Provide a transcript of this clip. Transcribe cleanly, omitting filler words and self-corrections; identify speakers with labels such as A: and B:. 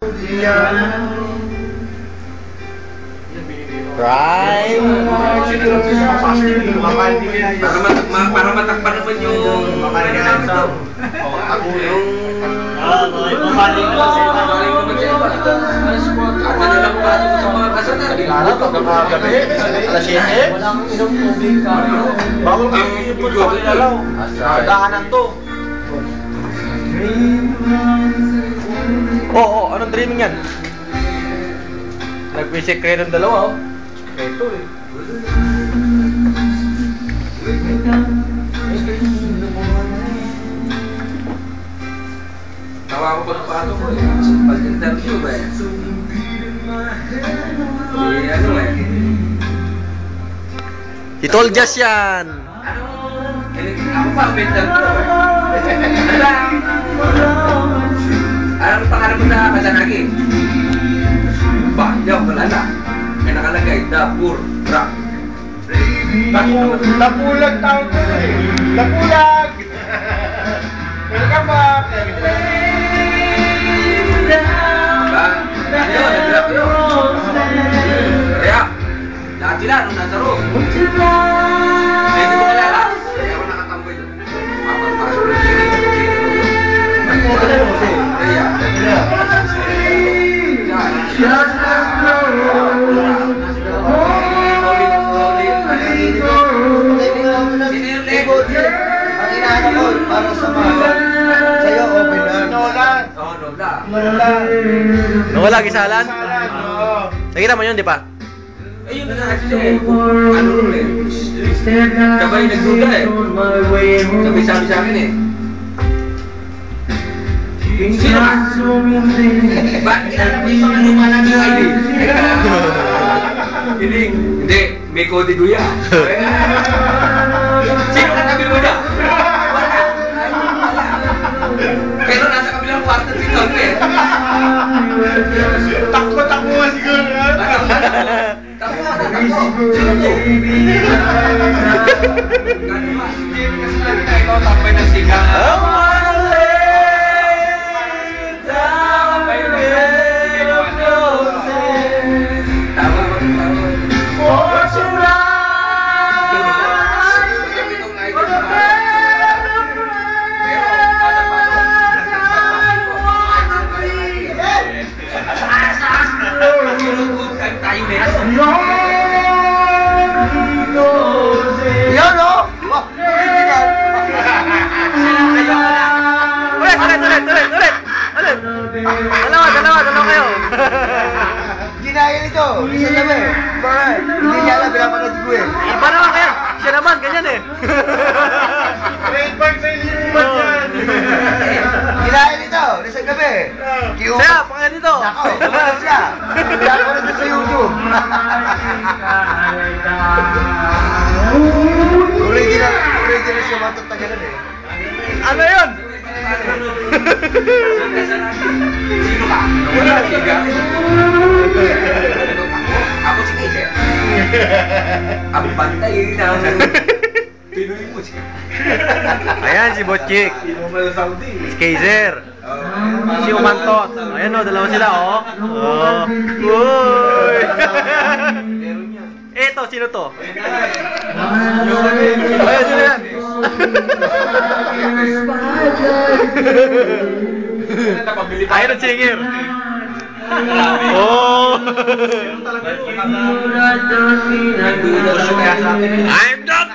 A: Prime.
B: Para matakpan naman yung
A: Alas 7? Walang inom tubig ka. Bawal kang ipon sa kinalaw. Daanan to. Oo, anong dreaming yan? Nagpisikre ng dalawa, oh. Ito eh.
B: tawa ko pa ng pato ko eh. Pag-interview ba eh. Ano eh.
A: Hitol Jazz yan.
B: Ako pa ang interview eh. Anong pangarap mo na kasanagi? Ba, hindi ako kalala. May nakalagay, Dapur Rock.
C: Napulag tao ko eh. Napulag! Welcome back!
B: Ba? Ano yun? Nag-rap yun. Kaya, lahat sila nung nasa room. Hindi mo kalala. Kaya ako nakatamboy doon. Mapapasok ng sini.
C: Ang inaanap ko, para sa mga sa'yo, open lang. Nolan.
B: Oo, Nobla.
A: Nawala gisalan? Nakita mo yun, di pa?
B: Ayun na nga siya eh. Ano rin eh. Sabay nagduda eh. Sabay sabi sa akin eh. Sino ka? Bakit hindi pa ano malang yung ID? Hindi, may kode guya. Sino ka tabi mo na? Wala. Pero nasa kabilang kwarto si Tom eh.
C: Takbo-takbo nga siguro yan.
B: Takbo. Sino to? Gano'n ba? Kasi lagi na ikaw takboy ng sigang.
C: Yan o!
A: Dalawa kayo.
C: Ginaya nito, listen naman eh. Bakit? Hindi niya alam, pinapanood ko eh.
A: Iba naman kayo. Siya naman, ganyan eh.
C: Trademark sa ilipan yan. Ginaya nito, listen kami.
A: Saya, pangalan nito.
C: Nako, tumalas siya. Pinapanood ko sa YouTube. Original siya matutagalan eh.
A: Ano yun?
B: Sino ka? Wala na siya. Ako si Kaiser. Ang pantay na. Pinoy mo siya.
A: Ayan, si Botchik. Si Kaiser. Si Umantot. Ayan o, dalawa sila o. Uy! Eto, sino to? Ayan, sino yan? Ayun ang singer. Oh! I'm not